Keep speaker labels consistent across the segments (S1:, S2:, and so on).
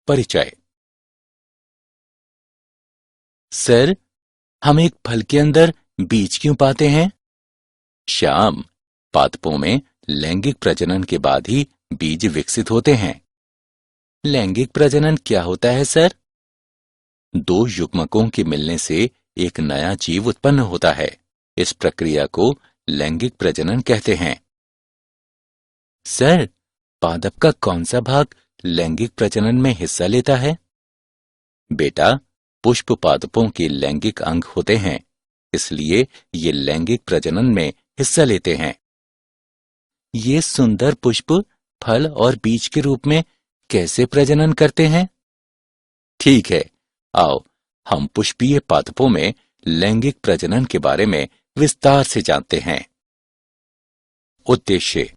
S1: परिचय। सर, हम एक फल के अंदर बीज क्यों पाते हैं? श्याम, पादपों में लैंगिक प्रजनन के बाद ही बीज विकसित होते हैं। लैंगिक प्रजनन क्या होता है सर? दो युग्मकों के मिलने से एक नया जीव उत्पन्न होता है। इस प्रक्रिया को लैंगिक प्रजनन कहते हैं। सर, पादप का कौन सा भाग लैंगिक प्रजनन में हिस्सा लेता है? बेटा, पुष्प पादपों के लैंगिक अंग होते हैं, इसलिए ये लैंगिक प्रजनन में हिस्सा लेते हैं। ये सुंदर पुष्प फल और बीज के रूप में कैसे प्रजनन करते हैं? ठीक है, आओ हम पुष्पीय पादपों में लैंगिक प्रजनन के बारे में विस्तार से जानते हैं। उद्देश्य।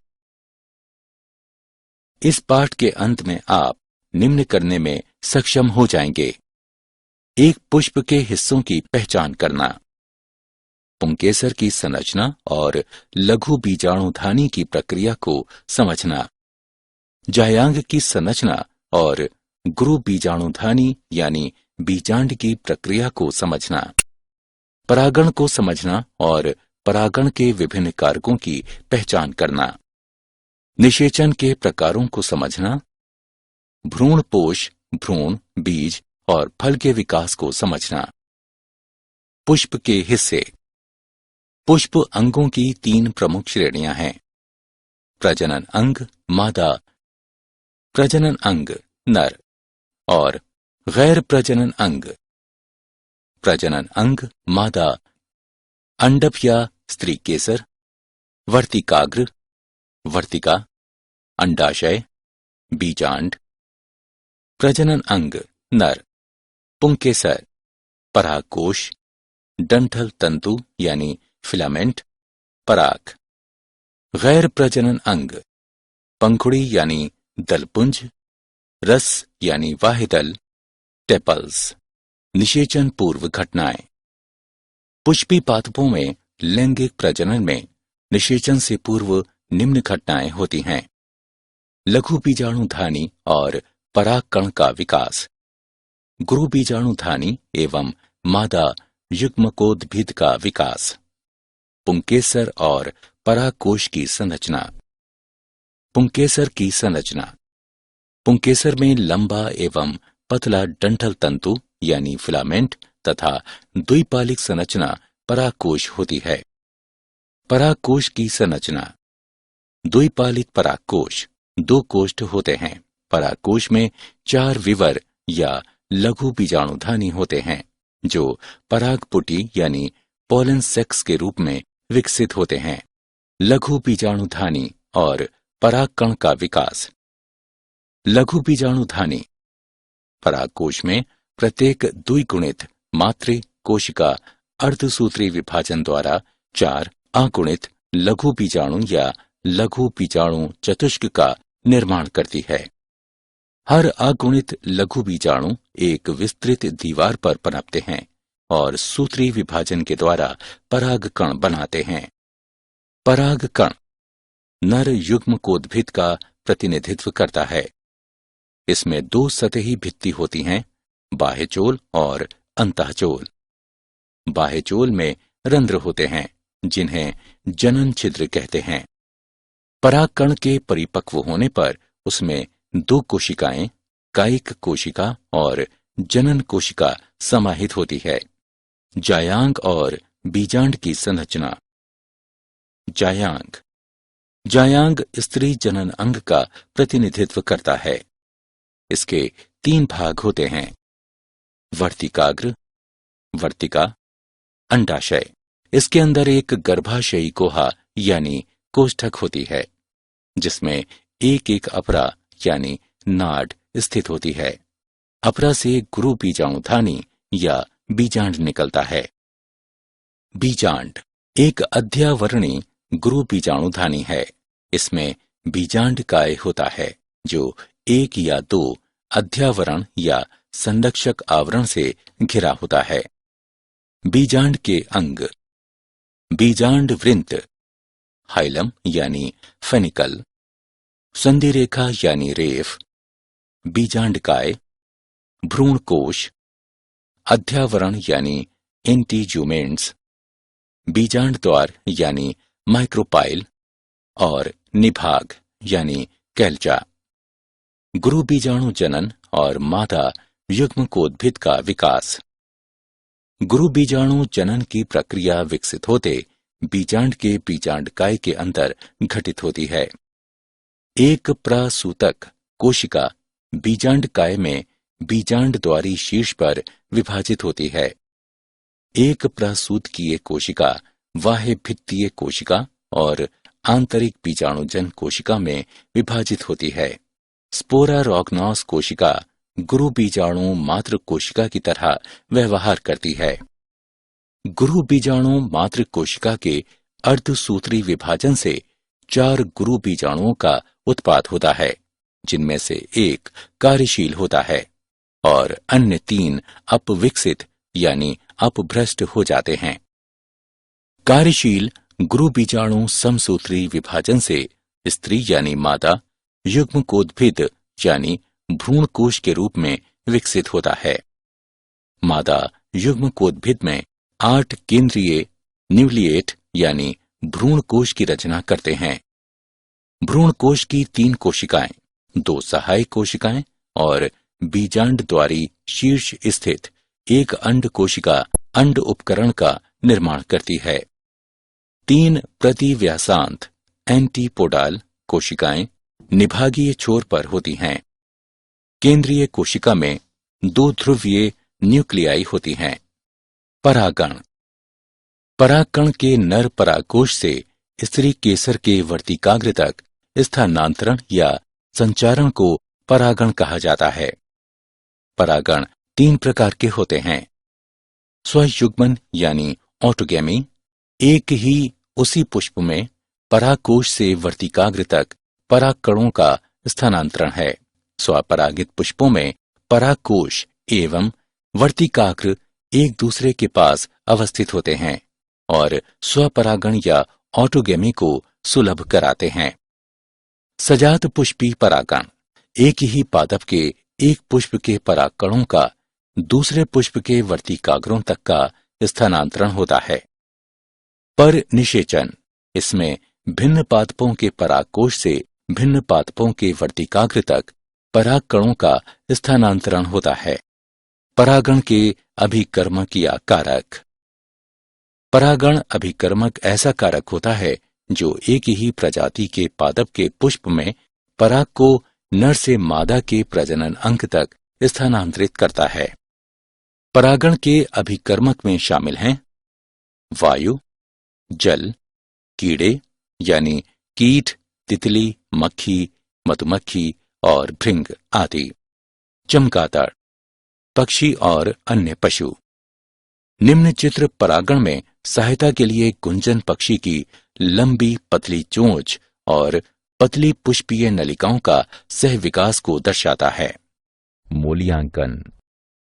S1: इस पाठ के अंत में आप निम्न करने में सक्षम हो जाएंगे। एक पुष्प के हिस्सों की पहचान करना, पुंकेसर की संरचना और लघु बीजाणुधानी की प्रक्रिया को समझना, जायांग की संरचना और गुरु बीजाणुधानी यानी बीजांड की प्रक्रिया को समझना, परागण को समझना और परागण के विभिन्न कारकों की पहचान करना, निषेचन के प्रकारों को समझना, भ्रूणपोष, भ्रूण, बीज और फल के विकास को समझना। पुष्प के हिस्से। पुष्प अंगों की 3 प्रमुख श्रेणियां हैं। प्रजनन अंग मादा, प्रजनन अंग नर और गैर प्रजनन अंग। प्रजनन अंग मादा अंडप या स्त्री केसर, वर्तिकाग्र, वर्तिका, अंडाशय, बीजांड। प्रजनन अंग नर पुंकेसर, परागकोश, डंठल तंतु यानी फिलामेंट, पराग। गैर प्रजनन अंग पंखुड़ी यानी दलपुंज, रस यानी वाहिदल, टेपल्स। निषेचन पूर्व घटनाएं। पुष्पी पादपों में लैंगिक प्रजनन में निषेचन से पूर्व निम्न घटनाएं होती हैं। लघु बीजाणुधानी और परागकण का विकास, गुरु बीजाणुधानी एवं मादा युग्मकोद्भिद का विकास, पुंकेसर और परागकोश की संरचना। पुंकेसर की संरचना। पुंकेसर में लंबा एवं पतला डंठल तंतु यानी फिलामेंट तथा द्विपालिक संरचना परागकोश होती है। परागकोश की संरचना। द्विपालिक परागकोश 2 कोष्ठ होते हैं। परागकोश में 4 विवर या लघु बीजाणुधानी होते हैं जो परागपुटी यानी पोलन सेक्स के रूप में विकसित होते हैं। लघु बीजाणुधानी और परागकण का विकास। लघु बीजाणुधानी। परागकोश में प्रत्येक द्विगुणित मातृ कोशिका अर्धसूत्री विभाजन द्वारा 4 अगुणित लघु बीजाणु या लघु बीजाणु चतुष्क का निर्माण करती है। हर अगुणित लघु बीजाणु एक विस्तृत दीवार पर पनपते हैं और सूत्री विभाजन के द्वारा परागकण बनाते हैं। परागकण नर युग्मकोद्भिद का प्रतिनिधित्व करता है। इसमें 2 सतही भित्ति होती हैं, बाह्यचोल और अंतःचोल। बाह्यचोल में रंध्र होते हैं जिन्हें जनन छिद्र कहते हैं। परागकण के परिपक्व होने पर उसमें 2 कोशिकाएं, कायिक कोशिका और जनन कोशिका समाहित होती है। जायांग और बीजांड की संरचना। जायांग। जायांग स्त्री जनन अंग का प्रतिनिधित्व करता है। इसके 3 भाग होते हैं, वर्तिकाग्र, वर्तिका, अंडाशय। इसके अंदर एक गर्भाशयी कोहा यानी कोष्ठक होती है जिसमें एक अपरा यानी नाड स्थित होती है। अपरा से गुरु बीजाणुधानी या बीजांड निकलता है। बीजांड एक अध्यावरणी गुरु बीजाणुधानी है। इसमें बीजांड काय होता है जो 1 या 2 अध्यावरण या संरक्षक आवरण से घिरा होता है। बीजांड के अंग। बीजांड वृंत, हाइलम यानी फेनिकल, संधि रेखा यानी रेफ, बीजांड काय, भ्रूण कोश, अध्यावरण यानी एंटीज्यूमेंट्स, बीजांड द्वार यानी माइक्रोपाइल और निभाग यानी कैल्चा। गुरु बीजाणु जनन और मादा युग्मकोद्भिद का विकास। गुरु बीजाणु जनन की प्रक्रिया विकसित होते बीजांड के बीजांडकाय के अंदर घटित होती है। एक प्रसूतक कोशिका बीजांडकाय में बीजांड द्वारी शीर्ष पर विभाजित होती है। एक प्रसूतकीय कोशिका बाह्य भित्तीय कोशिका और आंतरिक बीजाणुजन कोशिका में विभाजित होती है। स्पोरारॉग्नोस कोशिका गुरु बीजाणु मातृ कोशिका की तरह व्यवहार करती है। गुरु बीजाणु मातृ कोशिका के अर्धसूत्री विभाजन से 4 गुरु बीजाणुओं का उत्पाद होता है, जिनमें से एक कार्यशील होता है और अन्य 3 अपविकसित यानी अपभ्रष्ट हो जाते हैं। कार्यशील गुरु बीजाणु समसूत्री विभाजन से स्त्री यानी मादा युग्मकोद्भिद यानी भ्रूण कोश के रूप में विकसित होता है। मादा युग्मकोद्भिद में 8 केंद्रीय न्यूक्लिएट यानी भ्रूण कोश की रचना करते हैं। भ्रूण कोश की 3 कोशिकाएं, 2 सहायक कोशिकाएं और बीजांड द्वारी शीर्ष स्थित एक अंड कोशिका अंड उपकरण का निर्माण करती है। 3 प्रतिव्यासांत एंटीपोडाल कोशिकाएं निभागीय छोर पर होती हैं। केंद्रीय कोशिका में 2 ध्रुवीय न्यूक्लियाई होती हैं। परागण। परागकण के नर परागकोश से स्त्री केसर के वर्तिकाग्र तक स्थानांतरण या संचारण को परागण कहा जाता है। परागण 3 प्रकार के होते हैं। स्वयुग्मन यानी ऑटोगैमी, एक ही उसी पुष्प में परागकोश से वर्तिकाग्र तक परागकणों का स्थानांतरण है। स्वपरागित पुष्पों में परागकोश एवं वर्तिकाग्र एक दूसरे के पास अवस्थित होते हैं और स्वपरागण या ऑटोगैमी को सुलभ कराते हैं। सजात पुष्पी परागण। एक ही पादप के एक पुष्प के परागकणों का दूसरे पुष्प के वर्तिकाग्रों तक का स्थानांतरण होता है। पर निषेचन। इसमें भिन्न पादपों के परागकोश से भिन्न पादपों के वर्तिकाग्र तक परागकणों का स्थानांतरण होता है। परागण के अभिकर्मक या कारक। परागण अभिकर्मक ऐसा कारक होता है जो एक ही प्रजाति के पादप के पुष्प में पराग को नर से मादा के प्रजनन अंग तक स्थानांतरित करता है। परागण के अभिकर्मक में शामिल हैं वायु, जल, कीड़े यानी कीट, तितली, मक्खी, मधुमक्खी और भृंग आदि, चमगादड़, पक्षी और अन्य पशु। निम्न चित्र परागण में सहायता के लिए गुंजन पक्षी की लंबी पतली चोंच और पतली पुष्पीय नलिकाओं का सह विकास को दर्शाता है। मूल्यांकन।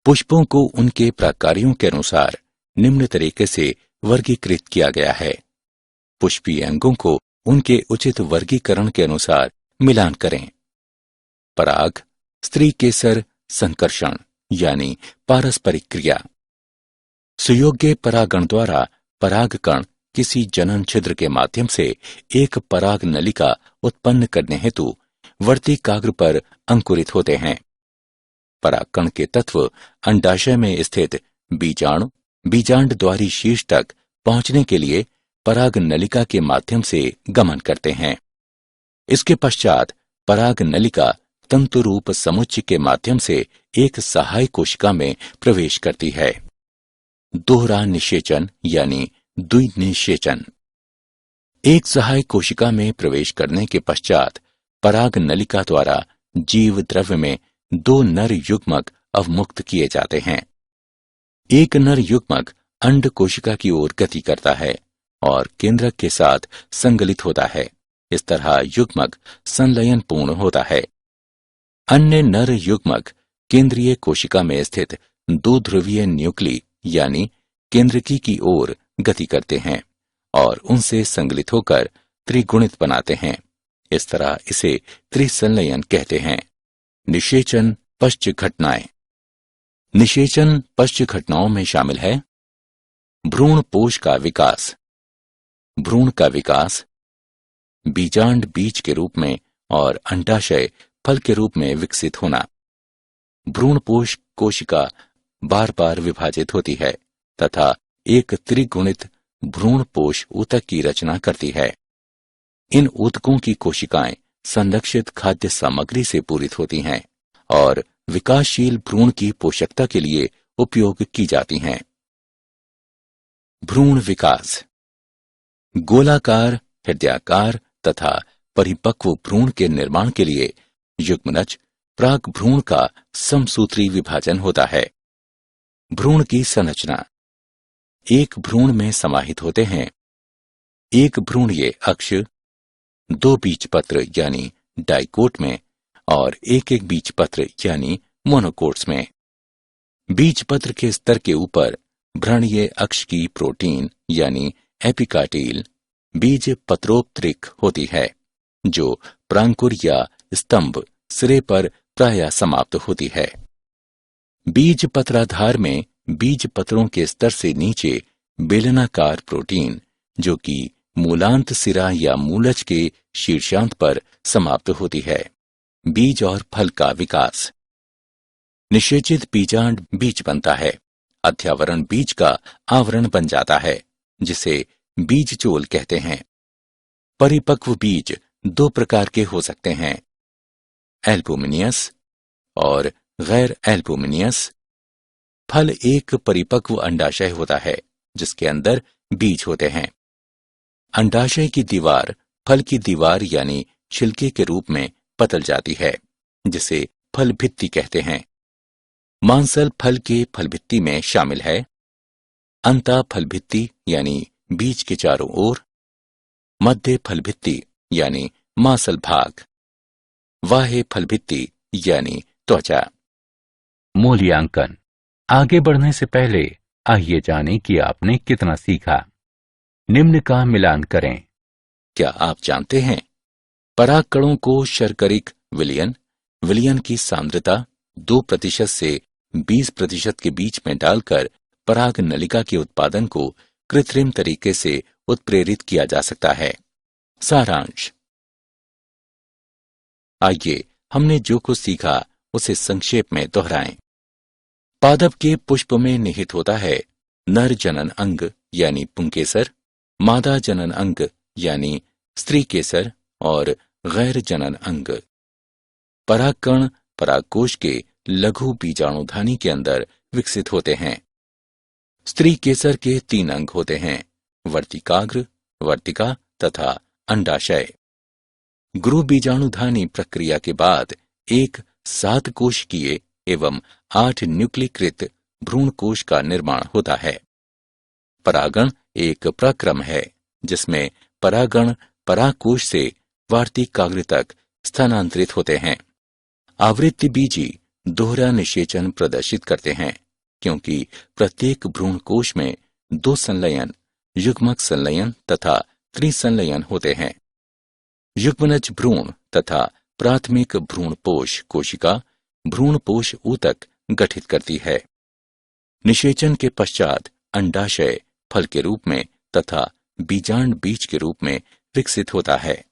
S1: पुष्पों को उनके प्रकारों के अनुसार निम्न तरीके से वर्गीकृत किया गया है। पुष्पीय अंगों को उनके उचित वर्गीकरण के अनुसार मिलान करें। पराग, स्त्री केसर संकर्षण यानी पारस्परिक क्रिया। सुयोग्य परागण द्वारा परागकण किसी जनन छिद्र के माध्यम से एक पराग नलिका उत्पन्न करने हेतु वर्तिकाग्र पर अंकुरित होते हैं। परागकण के तत्व अंडाशय में स्थित बीजाणु बीजांड द्वारी शीर्ष तक पहुंचने के लिए पराग नलिका के माध्यम से गमन करते हैं। इसके पश्चात पराग नलिका तंतुरूप समुच्चय के माध्यम से एक सहायक कोशिका में प्रवेश करती है। दोहरा निषेचन यानी द्विनिषेचन। एक सहायक कोशिका में प्रवेश करने के पश्चात पराग नलिका द्वारा जीव द्रव्य में 2 नर युग्मक अवमुक्त किए जाते हैं। एक नर युग्मक अंड कोशिका की ओर गति करता है और केंद्रक के साथ संगलित होता है। इस तरह युग्मक संलयन पूर्ण होता है। अन्य नर युग्मक केंद्रीय कोशिका में स्थित 2 ध्रुवीय न्यूक्ली यानी केंद्रकी की ओर गति करते हैं और उनसे संगलित होकर त्रिगुणित बनाते हैं। इस तरह इसे त्रिसंलयन कहते हैं। निषेचन पश्च घटनाएं। निषेचन पश्च घटनाओं में शामिल है भ्रूण पोष का विकास, भ्रूण का विकास, बीजांड बीज के रूप में और अंडाशय फल के रूप में विकसित होना। भ्रूणपोष कोशिका बार बार विभाजित होती है तथा एक त्रिगुणित भ्रूणपोष ऊतक की रचना करती है। इन ऊतकों की कोशिकाएं संरक्षित खाद्य सामग्री से पूरित होती हैं और विकासशील भ्रूण की पोषकता के लिए उपयोग की जाती हैं। भ्रूण विकास। गोलाकार, हृदयाकार तथा परिपक्व भ्रूण के निर्माण के लिए युग्मनज प्राक भ्रूण का समसूत्री विभाजन होता है। भ्रूण की संरचना। एक भ्रूण में समाहित होते हैं एक भ्रूणीय अक्ष, दो बीजपत्र यानी डाइकोट में और एक एक बीजपत्र यानी मोनोकोट्स में। बीजपत्र के स्तर के ऊपर भ्रूणीय अक्ष की प्रोटीन यानी एपिकार्टिल बीज पत्रोपत्रिक होती है जो प्रांकुर या स्तंभ सिरे पर प्रायः समाप्त होती है। बीज पत्राधार में बीज पत्रों के स्तर से नीचे बेलनाकार प्रोटीन जो कि मूलांत सिरा या मूलज के शीर्षांत पर समाप्त होती है। बीज और फल का विकास। निषेचित बीजांड बीज बनता है। अध्यावरण बीज का आवरण बन जाता है जिसे बीजचोल कहते हैं। परिपक्व बीज दो प्रकार के हो सकते हैं, एल्बुमिनियस और गैर एल्बुमिनियस। फल एक परिपक्व अंडाशय होता है जिसके अंदर बीज होते हैं। अंडाशय की दीवार फल की दीवार यानी छिलके के रूप में पतल जाती है जिसे फल भित्ति कहते हैं। मांसल फल के फल भित्ति में शामिल है अंता फल भित्ति यानी बीज के चारों ओर, मध्य फल भित्ति यानी मांसल भाग, बाह्य फल भित्ति यानी त्वचा।
S2: मूल्यांकन। आगे बढ़ने से पहले आइए जानें कि आपने कितना सीखा। निम्न का मिलान करें।
S1: क्या आप जानते हैं परागकणों को शर्करिक विलयन, विलयन की सांद्रता 2% से 20% के बीच में डालकर पराग नलिका के उत्पादन को कृत्रिम तरीके से उत्प्रेरित किया जा सकता है। सारांश। आइए हमने जो कुछ सीखा उसे संक्षेप में दोहराएं। पादप के पुष्प में निहित होता है नर जनन अंग यानी पुंकेसर, मादा जनन अंग यानी स्त्री केसर और गैर जनन अंग। परागकण परागकोश के लघु बीजाणुधानी के अंदर विकसित होते हैं। स्त्री केसर के 3 अंग होते हैं, वर्तिकाग्र, वर्तिका तथा अंडाशय। गुरु बीजाणुधानी प्रक्रिया के बाद एक 7 कोशिकीय एवं 8 न्यूक्लीकृत भ्रूण कोश का निर्माण होता है। परागण एक प्रक्रम है जिसमें परागण परागकोश से वार्तिकाग्र तक स्थानांतरित होते हैं। आवृत्ति बीजी दोहरा निषेचन प्रदर्शित करते हैं क्योंकि प्रत्येक भ्रूण कोश में 2 संलयन, युग्मक संलयन तथा त्रिसंलयन होते हैं। युग्मनज भ्रूण तथा प्राथमिक भ्रूणपोष कोशिका भ्रूणपोष ऊतक गठित करती है। निषेचन के पश्चात अंडाशय फल के रूप में तथा बीजांड बीज के रूप में विकसित होता है।